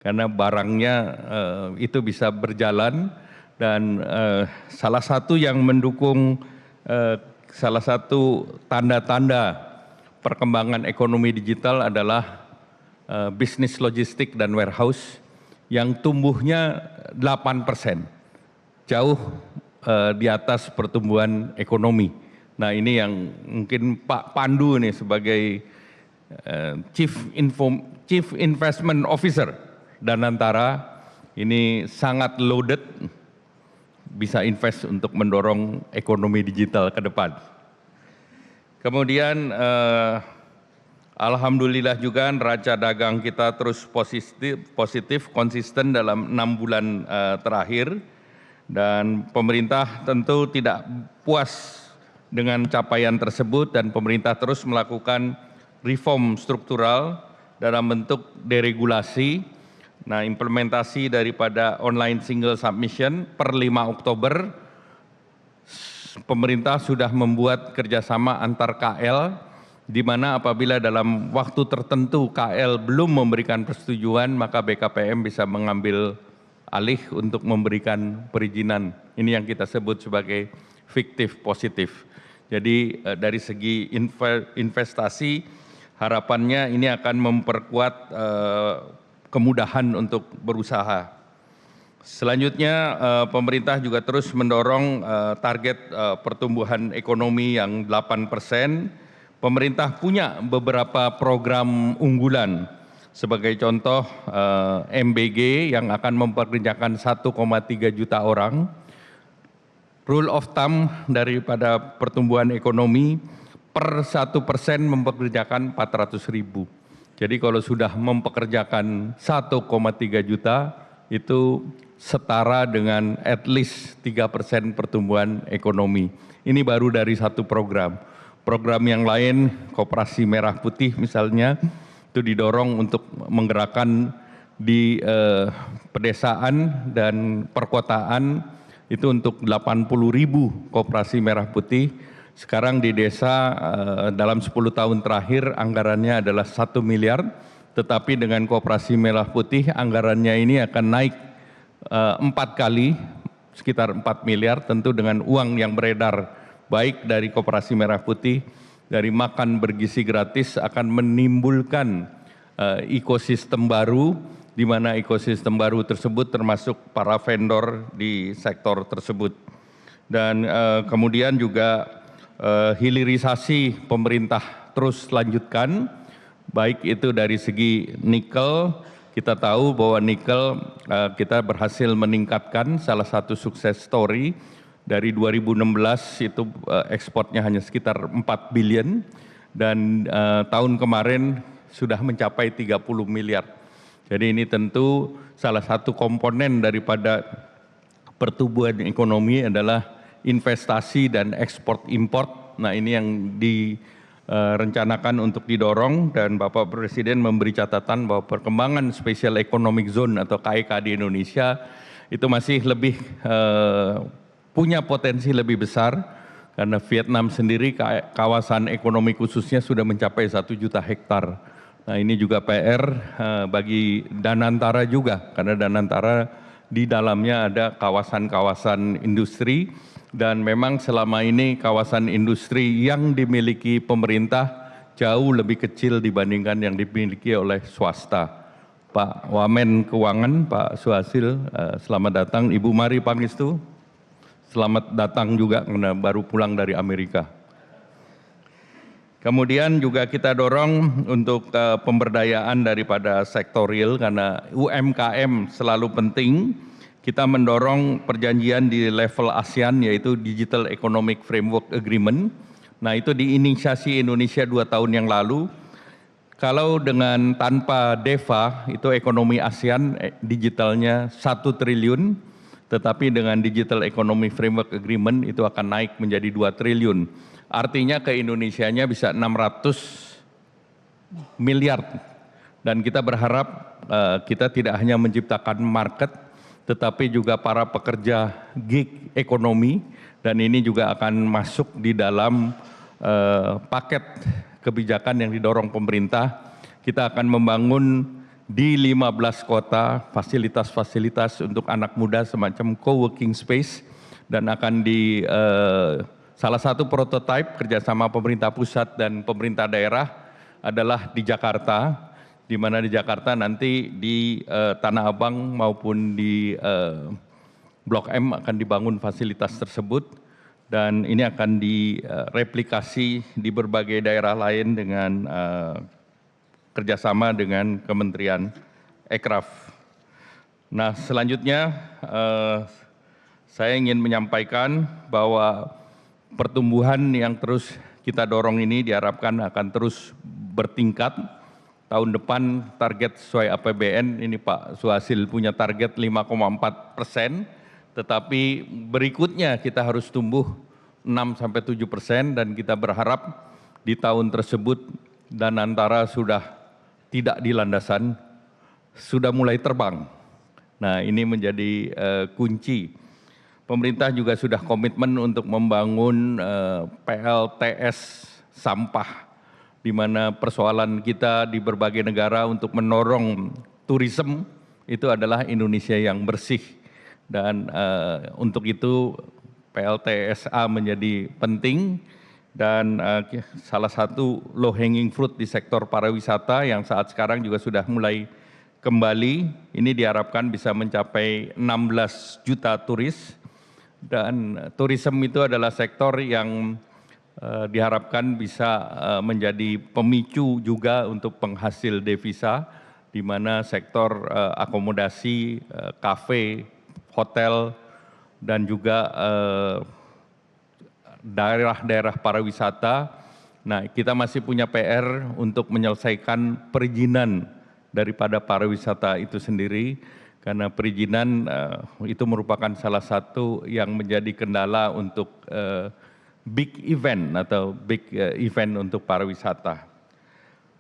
karena barangnya itu bisa berjalan dan salah satu yang mendukung salah satu tanda-tanda perkembangan ekonomi digital adalah bisnis logistik dan warehouse yang tumbuhnya 8%, jauh di atas pertumbuhan ekonomi. Nah ini yang mungkin Pak Pandu nih sebagai Chief Investment Officer Danantara ini sangat loaded, bisa invest untuk mendorong ekonomi digital ke depan. Kemudian alhamdulillah juga neraca dagang kita terus positif konsisten dalam 6 bulan terakhir, dan pemerintah tentu tidak puas dengan capaian tersebut dan pemerintah terus melakukan reform struktural dalam bentuk deregulasi. Nah, implementasi daripada online single submission per 5 Oktober, pemerintah sudah membuat kerjasama antar KL, di mana apabila dalam waktu tertentu KL belum memberikan persetujuan, maka BKPM bisa mengambil alih untuk memberikan perizinan. Ini yang kita sebut sebagai fiktif positif. Jadi dari segi investasi, harapannya ini akan memperkuat kemudahan untuk berusaha. Selanjutnya pemerintah juga terus mendorong target pertumbuhan ekonomi yang 8%. Pemerintah punya beberapa program unggulan, sebagai contoh MBG yang akan mempekerjakan 1,3 juta orang. Rule of thumb daripada pertumbuhan ekonomi per 1% mempekerjakan 400.000. Jadi kalau sudah mempekerjakan 1,3 juta itu setara dengan at least 3% pertumbuhan ekonomi. Ini baru dari satu program. Program yang lain, Koperasi Merah Putih misalnya, itu didorong untuk menggerakkan di pedesaan dan perkotaan itu untuk 80.000 koperasi merah putih. Sekarang di desa dalam 10 tahun terakhir anggarannya adalah 1 miliar, tetapi dengan koperasi merah putih anggarannya ini akan naik 4 kali, sekitar 4 miliar, tentu dengan uang yang beredar baik dari koperasi merah putih, dari makan bergizi gratis akan menimbulkan ekosistem baru, di mana ekosistem baru tersebut termasuk para vendor di sektor tersebut. Dan kemudian juga hilirisasi pemerintah terus lanjutkan, baik itu dari segi nikel. Kita tahu bahwa nikel kita berhasil meningkatkan, salah satu sukses story. Dari 2016 itu ekspornya hanya sekitar 4 billion dan tahun kemarin sudah mencapai 30 miliar. Jadi ini tentu salah satu komponen daripada pertumbuhan ekonomi adalah investasi dan ekspor import. Nah ini yang direncanakan untuk didorong, dan Bapak Presiden memberi catatan bahwa perkembangan Special Economic Zone atau KEK di Indonesia itu masih lebih punya potensi lebih besar, karena Vietnam sendiri kawasan ekonomi khususnya sudah mencapai 1 juta hektar. Nah ini juga PR bagi Danantara juga, karena Danantara di dalamnya ada kawasan-kawasan industri, dan memang selama ini kawasan industri yang dimiliki pemerintah jauh lebih kecil dibandingkan yang dimiliki oleh swasta. Pak Wamen Keuangan, Pak Suhasil, selamat datang. Ibu Mari Pangestu, selamat datang juga karena baru pulang dari Amerika. Kemudian juga kita dorong untuk pemberdayaan daripada sektor real, karena UMKM selalu penting. Kita mendorong perjanjian di level ASEAN, yaitu Digital Economic Framework Agreement. Nah itu diinisiasi Indonesia 2 tahun yang lalu. Kalau dengan tanpa DEFA itu ekonomi ASEAN digitalnya 1 triliun, tetapi dengan Digital Economic Framework Agreement itu akan naik menjadi 2 triliun. Artinya ke Indonesianya bisa 600 miliar. Dan kita berharap kita tidak hanya menciptakan market, tetapi juga para pekerja gig ekonomi, dan ini juga akan masuk di dalam paket kebijakan yang didorong pemerintah. Kita akan membangun di 15 kota, fasilitas-fasilitas untuk anak muda semacam co-working space, dan akan salah satu prototipe kerjasama pemerintah pusat dan pemerintah daerah adalah di Jakarta, di mana di Jakarta nanti di Tanah Abang maupun di Blok M akan dibangun fasilitas tersebut, dan ini akan direplikasi di berbagai daerah lain dengan kerjasama dengan Kementerian Ekraf. Nah, selanjutnya saya ingin menyampaikan bahwa pertumbuhan yang terus kita dorong ini diharapkan akan terus bertingkat. Tahun depan target sesuai APBN, ini Pak Suhasil punya target 5,4%, tetapi berikutnya kita harus tumbuh 6-7%, dan kita berharap di tahun tersebut Danantara sudah tidak di landasan, sudah mulai terbang. Nah, ini menjadi kunci. Pemerintah juga sudah komitmen untuk membangun PLTS sampah, di mana persoalan kita di berbagai negara untuk mendorong turisme itu adalah Indonesia yang bersih. Dan untuk itu PLTSA menjadi penting. Dan salah satu low hanging fruit di sektor pariwisata yang saat sekarang juga sudah mulai kembali, ini diharapkan bisa mencapai 16 juta turis, dan turisme itu adalah sektor yang diharapkan bisa menjadi pemicu juga untuk penghasil devisa, di mana sektor akomodasi, kafe, hotel, dan juga daerah-daerah pariwisata. Nah, kita masih punya PR untuk menyelesaikan perizinan daripada pariwisata itu sendiri, karena perizinan itu merupakan salah satu yang menjadi kendala untuk big event atau big event untuk pariwisata.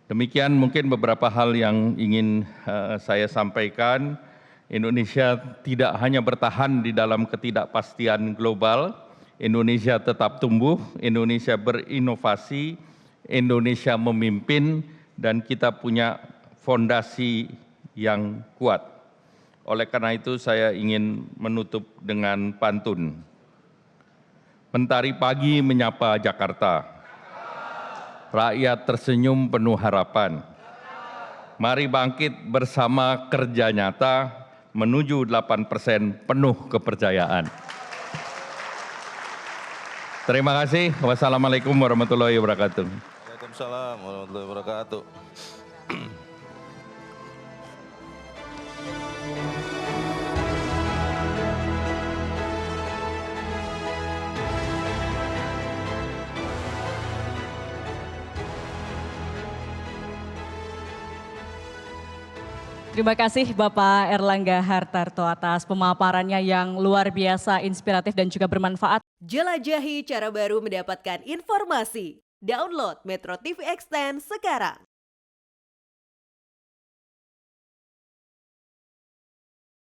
Demikian mungkin beberapa hal yang ingin saya sampaikan. Indonesia tidak hanya bertahan di dalam ketidakpastian global, Indonesia tetap tumbuh, Indonesia berinovasi, Indonesia memimpin, dan kita punya fondasi yang kuat. Oleh karena itu saya ingin menutup dengan pantun. Mentari pagi menyapa Jakarta, rakyat tersenyum penuh harapan. Mari bangkit bersama kerja nyata, menuju 8% penuh kepercayaan. Terima kasih. Wassalamualaikum warahmatullahi wabarakatuh. Waalaikumsalam warahmatullahi wabarakatuh. Terima kasih Bapak Erlangga Hartarto atas pemaparannya yang luar biasa, inspiratif dan juga bermanfaat. Jelajahi cara baru mendapatkan informasi. Download Metro TV Extend sekarang.